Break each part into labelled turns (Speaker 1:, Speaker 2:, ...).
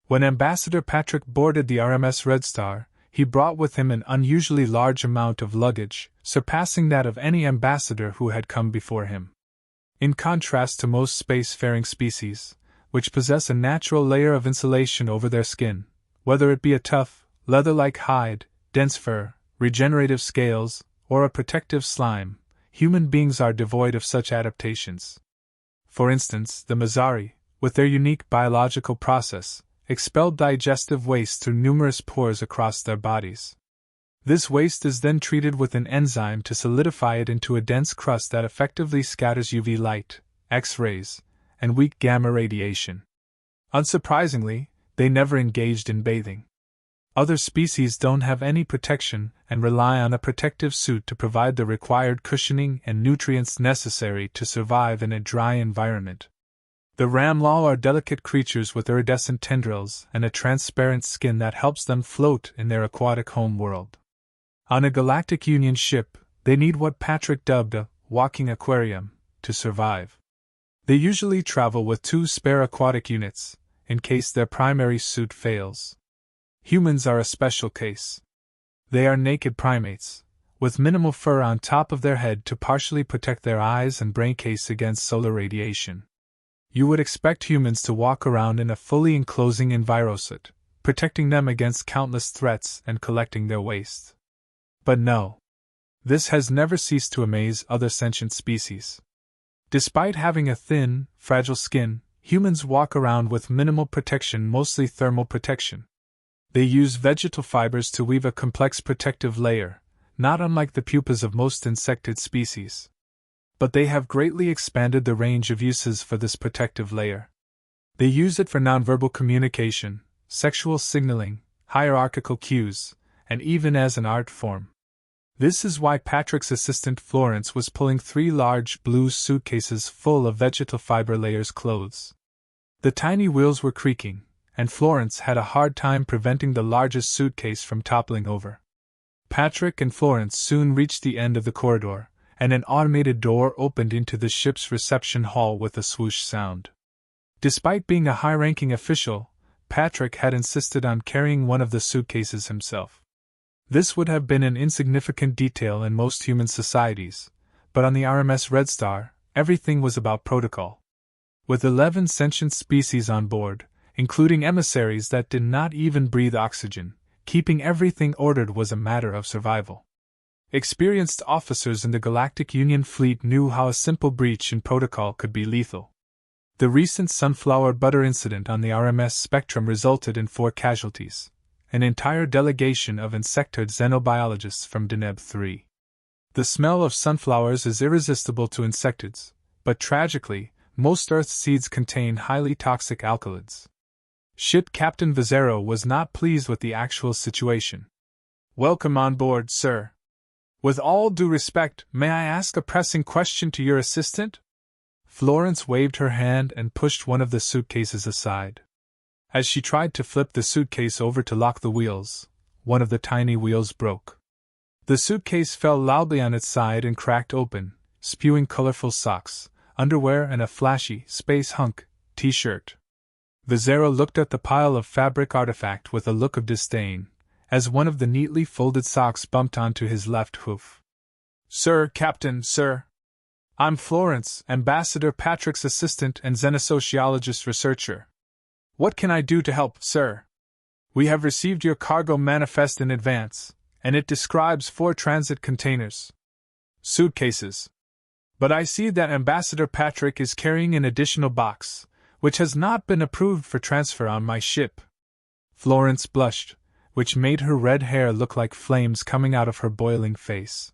Speaker 1: When Ambassador Patrick boarded the RMS Redstar, he brought with him an unusually large amount of luggage, surpassing that of any ambassador who had come before him. In contrast to most spacefaring species, which possess a natural layer of insulation over their skin, whether it be a tough, leather-like hide, dense fur, regenerative scales, or a protective slime, human beings are devoid of such adaptations. For instance, the Mazari, with their unique biological process, expelled digestive waste through numerous pores across their bodies. This waste is then treated with an enzyme to solidify it into a dense crust that effectively scatters UV light, X-rays, and weak gamma radiation. Unsurprisingly, they never engaged in bathing. Other species don't have any protection and rely on a protective suit to provide the required cushioning and nutrients necessary to survive in a dry environment. The ramlal are delicate creatures with iridescent tendrils and a transparent skin that helps them float in their aquatic home world. On a Galactic Union ship, they need what Patrick dubbed a walking aquarium to survive. They usually travel with 2 spare aquatic units, in case their primary suit fails. Humans are a special case. They are naked primates, with minimal fur on top of their head to partially protect their eyes and brain case against solar radiation. You would expect humans to walk around in a fully enclosing envirosuit, protecting them against countless threats and collecting their waste. But no. This has never ceased to amaze other sentient species. Despite having a thin, fragile skin, humans walk around with minimal protection, mostly thermal protection. They use vegetal fibers to weave a complex protective layer, not unlike the pupas of most insectid species. But they have greatly expanded the range of uses for this protective layer. They use it for nonverbal communication, sexual signaling, hierarchical cues, and even as an art form. This is why Patrick's assistant Florence was pulling 3 large blue suitcases full of vegetal fiber layers clothes. The tiny wheels were creaking, and Florence had a hard time preventing the largest suitcase from toppling over. Patrick and Florence soon reached the end of the corridor, and an automated door opened into the ship's reception hall with a swoosh sound. Despite being a high-ranking official, Patrick had insisted on carrying one of the suitcases himself. This would have been an insignificant detail in most human societies, but on the RMS Redstar, everything was about protocol. With 11 sentient species on board, including emissaries that did not even breathe oxygen, keeping everything ordered was a matter of survival. Experienced officers in the Galactic Union fleet knew how a simple breach in protocol could be lethal. The recent sunflower butter incident on the RMS Spectrum resulted in 4 casualties, an entire delegation of insectoid xenobiologists from Deneb 3. The smell of sunflowers is irresistible to insectoids, but tragically, most Earth seeds contain highly toxic alkaloids. Ship Captain Vizero was not pleased with the actual situation. "Welcome on board, sir. With all due respect, may I ask a pressing question to your assistant?" Florence waved her hand and pushed one of the suitcases aside. As she tried to flip the suitcase over to lock the wheels, one of the tiny wheels broke. The suitcase fell loudly on its side and cracked open, spewing colorful socks, underwear, and a flashy space hunk t-shirt. Vizero looked at the pile of fabric artifact with a look of disdain, as one of the neatly folded socks bumped onto his left hoof. "Sir, Captain, sir. I'm Florence, Ambassador Patrick's assistant and xenosociologist researcher. What can I do to help, sir? We have received your cargo manifest in advance, and it describes 4 transit containers. Suitcases. But I see that Ambassador Patrick is carrying an additional box, which has not been approved for transfer on my ship." Florence blushed, which made her red hair look like flames coming out of her boiling face.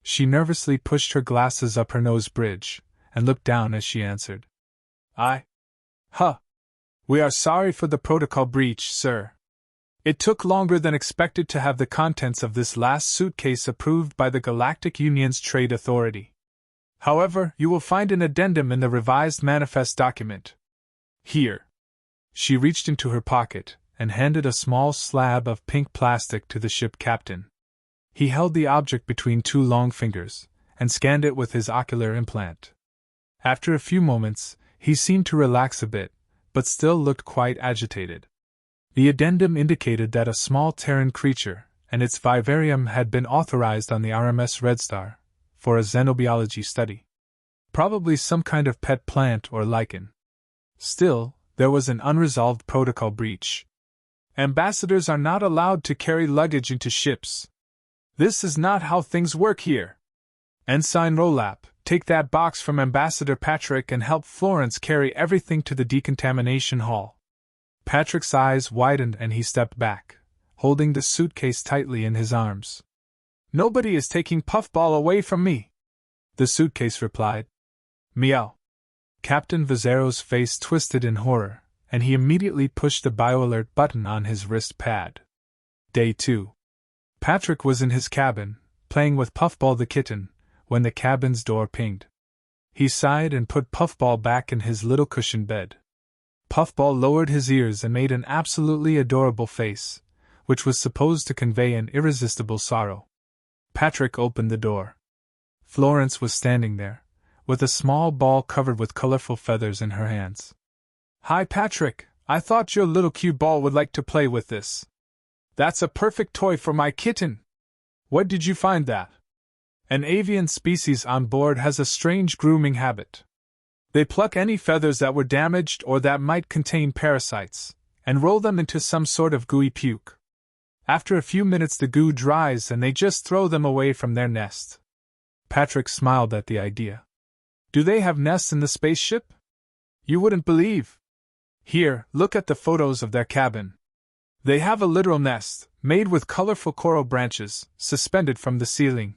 Speaker 1: She nervously pushed her glasses up her nose bridge, and looked down as she answered. We are sorry for the protocol breach, sir. It took longer than expected to have the contents of this last suitcase approved by the Galactic Union's Trade Authority. However, you will find an addendum in the revised manifest document. Here." She reached into her pocket and handed a small slab of pink plastic to the ship captain. He held the object between 2 long fingers and scanned it with his ocular implant. After a few moments, he seemed to relax a bit, but still looked quite agitated. The addendum indicated that a small Terran creature and its vivarium had been authorized on the RMS Redstar for a xenobiology study. Probably some kind of pet plant or lichen. Still, there was an unresolved protocol breach. Ambassadors are not allowed to carry luggage into ships. This is not how things work here. Ensign Rolap, take that box from Ambassador Patrick and help Florence carry everything to the decontamination hall. Patrick's eyes widened and he stepped back, holding the suitcase tightly in his arms. Nobody is taking Puffball away from me, the suitcase replied. Meow. Captain Vizzero's face twisted in horror, and he immediately pushed the BioAlert button on his wrist pad. Day 2. Patrick was in his cabin, playing with Puffball the kitten, when the cabin's door pinged. He sighed and put Puffball back in his little cushioned bed. Puffball lowered his ears and made an absolutely adorable face, which was supposed to convey an irresistible sorrow. Patrick opened the door. Florence was standing there, with a small ball covered with colorful feathers in her hands. Hi Patrick, I thought your little cute ball would like to play with this. That's a perfect toy for my kitten. Where did you find that? An avian species on board has a strange grooming habit. They pluck any feathers that were damaged or that might contain parasites, and roll them into some sort of gooey puke. After a few minutes the goo dries and they just throw them away from their nest. Patrick smiled at the idea. Do they have nests in the spaceship? You wouldn't believe. Here, look at the photos of their cabin. They have a literal nest, made with colorful coral branches, suspended from the ceiling.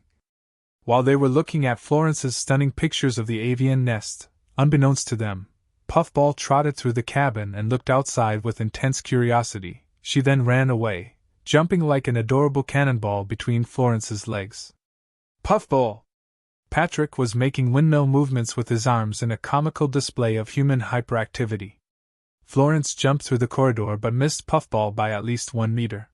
Speaker 1: While they were looking at Florence's stunning pictures of the avian nest, unbeknownst to them, Puffball trotted through the cabin and looked outside with intense curiosity. She then ran away, jumping like an adorable cannonball between Florence's legs. Puffball! Patrick was making windmill movements with his arms in a comical display of human hyperactivity. Florence jumped through the corridor but missed Puffball by at least 1 meter.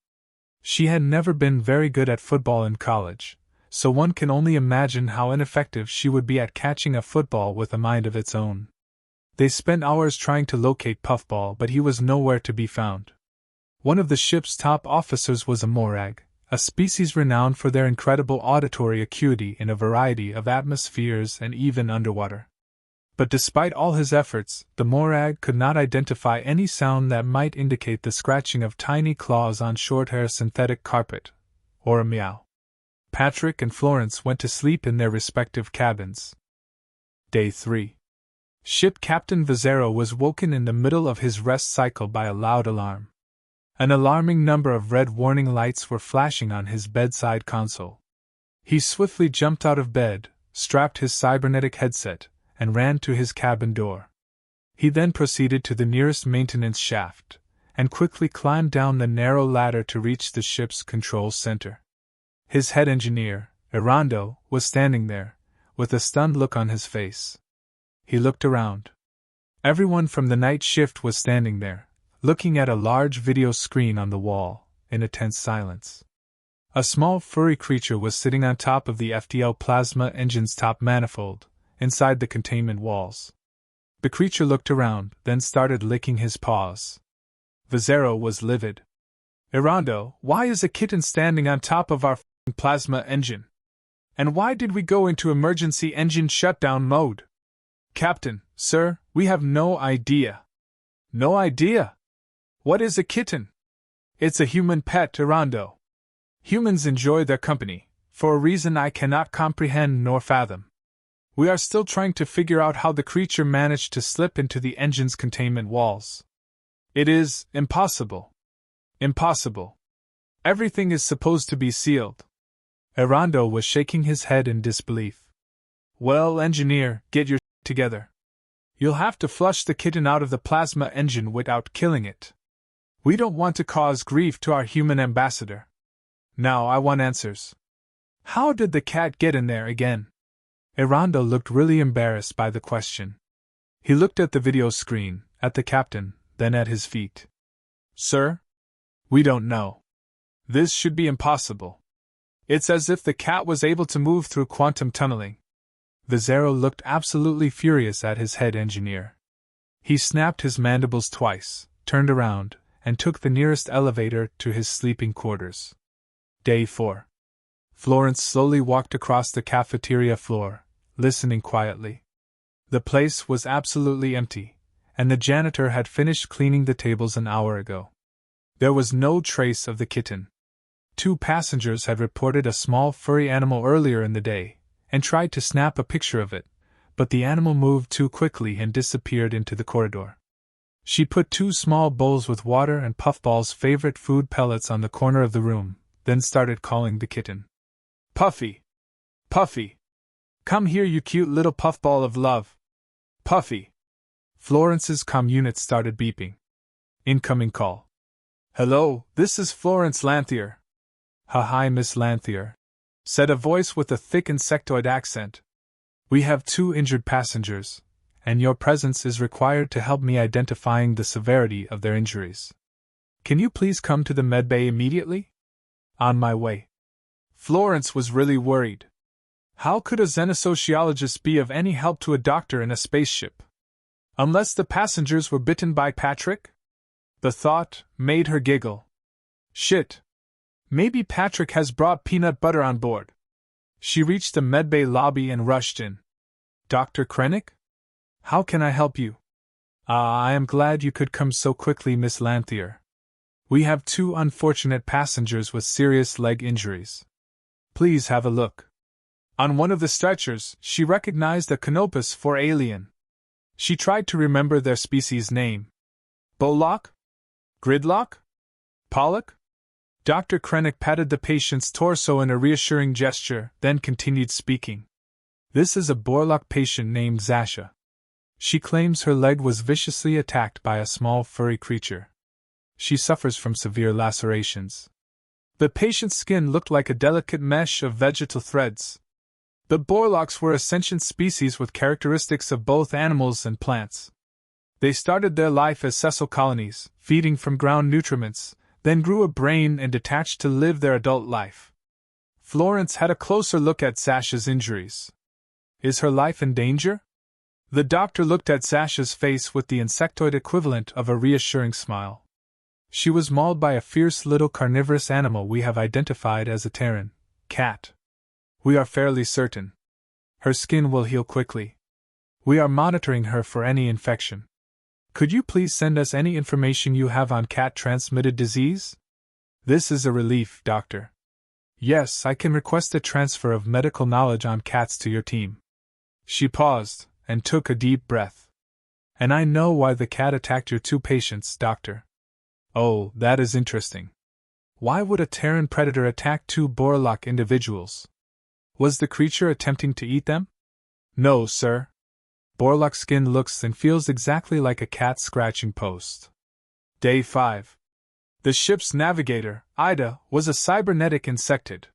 Speaker 1: She had never been very good at football in college, so one can only imagine how ineffective she would be at catching a football with a mind of its own. They spent hours trying to locate Puffball, but he was nowhere to be found. One of the ship's top officers was a morag, a species renowned for their incredible auditory acuity in a variety of atmospheres and even underwater. But despite all his efforts, the morag could not identify any sound that might indicate the scratching of tiny claws on short-hair synthetic carpet, or a meow. Patrick and Florence went to sleep in their respective cabins. Day 3. Ship Captain Vizzero was woken in the middle of his rest cycle by a loud alarm. An alarming number of red warning lights were flashing on his bedside console. He swiftly jumped out of bed, strapped his cybernetic headset, and ran to his cabin door. He then proceeded to the nearest maintenance shaft, and quickly climbed down the narrow ladder to reach the ship's control center. His head engineer, Erondo, was standing there, with a stunned look on his face. He looked around. Everyone from the night shift was standing there, looking at a large video screen on the wall, in a tense silence. A small furry creature was sitting on top of the FTL plasma engine's top manifold, inside the containment walls. The creature looked around, then started licking his paws. Vizzero was livid. Erondo, why is a kitten standing on top of our plasma engine? And why did we go into emergency engine shutdown mode? Captain, sir, we have no idea. No idea? What is a kitten? It's a human pet, Erondo. Humans enjoy their company, for a reason I cannot comprehend nor fathom. We are still trying to figure out how the creature managed to slip into the engine's containment walls. It is impossible. Impossible. Everything is supposed to be sealed. Erondo was shaking his head in disbelief. Well, engineer, get your together. You'll have to flush the kitten out of the plasma engine without killing it. We don't want to cause grief to our human ambassador. Now I want answers. How did the cat get in there again? Erondo looked really embarrassed by the question. He looked at the video screen, at the captain, then at his feet. Sir? We don't know. This should be impossible. It's as if the cat was able to move through quantum tunneling. Vizzero looked absolutely furious at his head engineer. He snapped his mandibles twice, turned around, and took the nearest elevator to his sleeping quarters. Day 4. Florence slowly walked across the cafeteria floor, listening quietly. The place was absolutely empty, and the janitor had finished cleaning the tables an hour ago. There was no trace of the kitten. 2 passengers had reported a small furry animal earlier in the day, and tried to snap a picture of it, but the animal moved too quickly and disappeared into the corridor. She put 2 small bowls with water and Puffball's favorite food pellets on the corner of the room, then started calling the kitten. Puffy! Puffy! Come here, you cute little puffball of love! Puffy! Florence's comm unit started beeping. Incoming call. Hello, this is Florence Lanthier. Hi, Miss Lanthier, said a voice with a thick insectoid accent. We have 2 injured passengers, and your presence is required to help me identifying the severity of their injuries. Can you please come to the medbay immediately? On my way. Florence was really worried. How could a xenosociologist be of any help to a doctor in a spaceship? Unless the passengers were bitten by Patrick? The thought made her giggle. Shit. Maybe Patrick has brought peanut butter on board. She reached the medbay lobby and rushed in. Dr. Krennic? How can I help you? I am glad you could come so quickly, Miss Lanthier. We have 2 unfortunate passengers with serious leg injuries. Please have a look. On one of the stretchers, she recognized a Canopus 4 alien. She tried to remember their species name. Bollock? Gridlock? Pollock? Dr. Krennic patted the patient's torso in a reassuring gesture, then continued speaking. This is a Borlock patient named Zasha. She claims her leg was viciously attacked by a small furry creature. She suffers from severe lacerations. The patient's skin looked like a delicate mesh of vegetal threads. The Borlocks were a sentient species with characteristics of both animals and plants. They started their life as sessile colonies, feeding from ground nutriments, then grew a brain and detached to live their adult life. Florence had a closer look at Sasha's injuries. Is her life in danger? The doctor looked at Sasha's face with the insectoid equivalent of a reassuring smile. She was mauled by a fierce little carnivorous animal we have identified as a Terran cat. We are fairly certain. Her skin will heal quickly. We are monitoring her for any infection. Could you please send us any information you have on cat-transmitted disease? This is a relief, Doctor. Yes, I can request a transfer of medical knowledge on cats to your team. She paused, and took a deep breath. And I know why the cat attacked your 2 patients, Doctor. Oh, that is interesting. Why would a Terran predator attack 2 Borlock individuals? Was the creature attempting to eat them? No, sir. Borlock skin looks and feels exactly like a cat scratching post. Day 5. The ship's navigator, Ida, was a cybernetic insectid.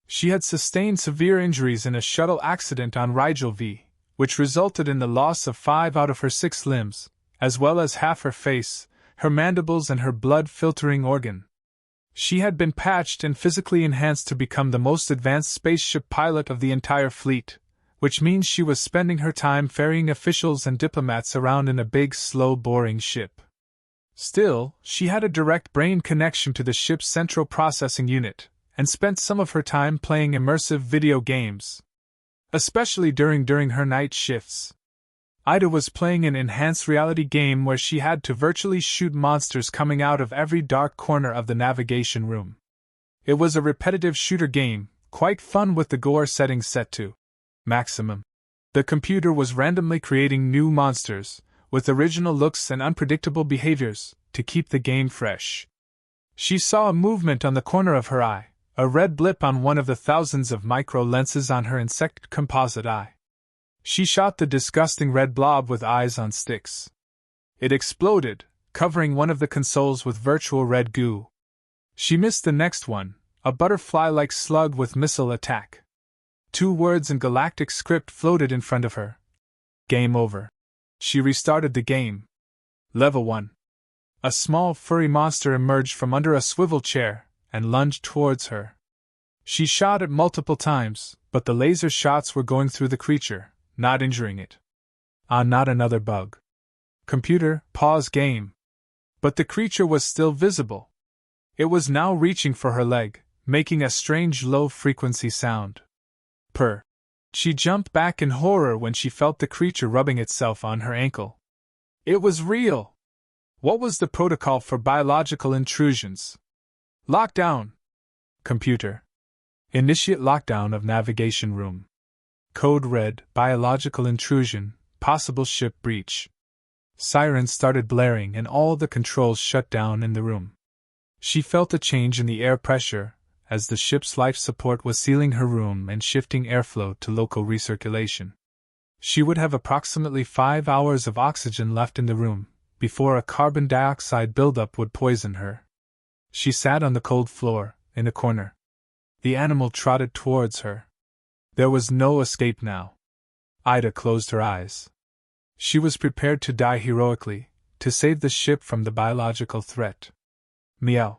Speaker 1: She had sustained severe injuries in a shuttle accident on Rigel V, which resulted in the loss of 5 out of her 6 limbs, as well as half her face, her mandibles and her blood-filtering organ. She had been patched and physically enhanced to become the most advanced spaceship pilot of the entire fleet, which means she was spending her time ferrying officials and diplomats around in a big, slow, boring ship. Still, she had a direct brain connection to the ship's central processing unit, and spent some of her time playing immersive video games. Especially during her night shifts. Ida was playing an enhanced reality game where she had to virtually shoot monsters coming out of every dark corner of the navigation room. It was a repetitive shooter game, quite fun with the gore settings set to maximum. The computer was randomly creating new monsters, with original looks and unpredictable behaviors, to keep the game fresh. She saw a movement on the corner of her eye, a red blip on one of the thousands of micro lenses on her insect composite eye. She shot the disgusting red blob with eyes on sticks. It exploded, covering one of the consoles with virtual red goo. She missed the next one, a butterfly-like slug with missile attack. 2 words in Galactic script floated in front of her. Game over. She restarted the game. Level 1. A small furry monster emerged from under a swivel chair and lunged towards her. She shot it multiple times, but the laser shots were going through the creature, not injuring it. Not another bug. Computer, pause game. But the creature was still visible. It was now reaching for her leg, making a strange low-frequency sound. Purr. She jumped back in horror when she felt the creature rubbing itself on her ankle. It was real! What was the protocol for biological intrusions? Lockdown. Computer. Initiate lockdown of navigation room. Code red, biological intrusion, possible ship breach. Sirens started blaring and all the controls shut down in the room. She felt a change in the air pressure, as the ship's life support was sealing her room and shifting airflow to local recirculation. She would have approximately 5 hours of oxygen left in the room, before a carbon dioxide buildup would poison her. She sat on the cold floor, in a corner. The animal trotted towards her. There was no escape now. Ida closed her eyes. She was prepared to die heroically, to save the ship from the biological threat. Meow.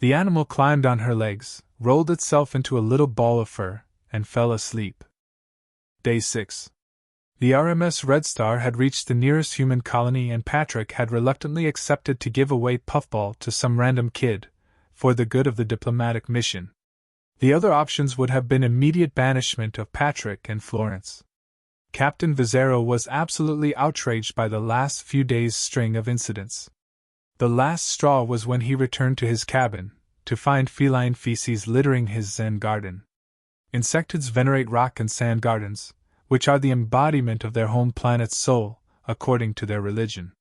Speaker 1: The animal climbed on her legs, rolled itself into a little ball of fur, and fell asleep. Day 6. The RMS Redstar had reached the nearest human colony and Patrick had reluctantly accepted to give away Puffball to some random kid, for the good of the diplomatic mission. The other options would have been immediate banishment of Patrick and Florence. Captain Vizero was absolutely outraged by the last few days' string of incidents. The last straw was when he returned to his cabin, to find feline feces littering his Zen garden. Insectoids venerate rock and sand gardens, which are the embodiment of their home planet's soul, according to their religion.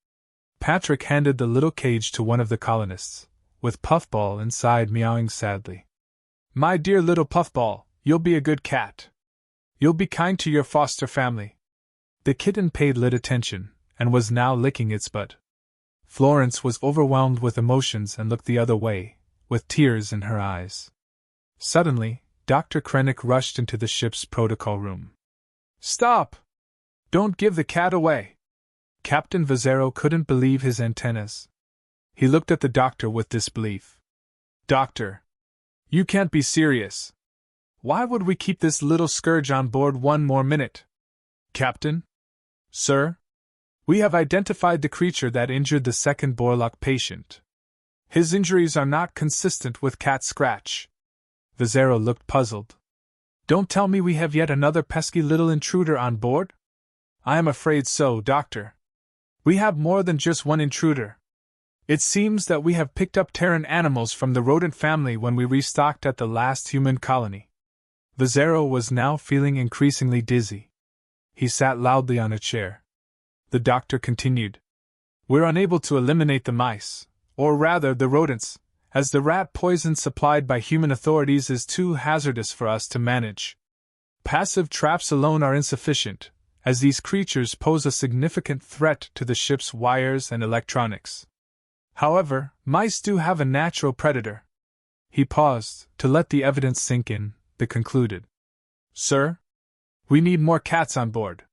Speaker 1: Patrick handed the little cage to one of the colonists, with Puffball inside meowing sadly. "My dear little Puffball, you'll be a good cat. You'll be kind to your foster family." The kitten paid little attention, and was now licking its butt. Florence was overwhelmed with emotions and looked the other way, with tears in her eyes. Suddenly, Dr. Krennic rushed into the ship's protocol room. "Stop! Don't give the cat away!" Captain Vizero couldn't believe his antennas. He looked at the doctor with disbelief. "Doctor! You can't be serious! Why would we keep this little scourge on board one more minute?" "Captain? Sir? We have identified the creature that injured the second Borlock patient. His injuries are not consistent with cat scratch." Vizero looked puzzled. "Don't tell me we have yet another pesky little intruder on board?" "I am afraid so, Doctor. We have more than just one intruder. It seems that we have picked up Terran animals from the rodent family when we restocked at the last human colony." Vizero was now feeling increasingly dizzy. He sat loudly on a chair. The doctor continued. "We're unable to eliminate the mice, or rather the rodents, as the rat poison supplied by human authorities is too hazardous for us to manage. Passive traps alone are insufficient, as these creatures pose a significant threat to the ship's wires and electronics. However, mice do have a natural predator." He paused, to let the evidence sink in, then concluded. "Sir? We need more cats on board."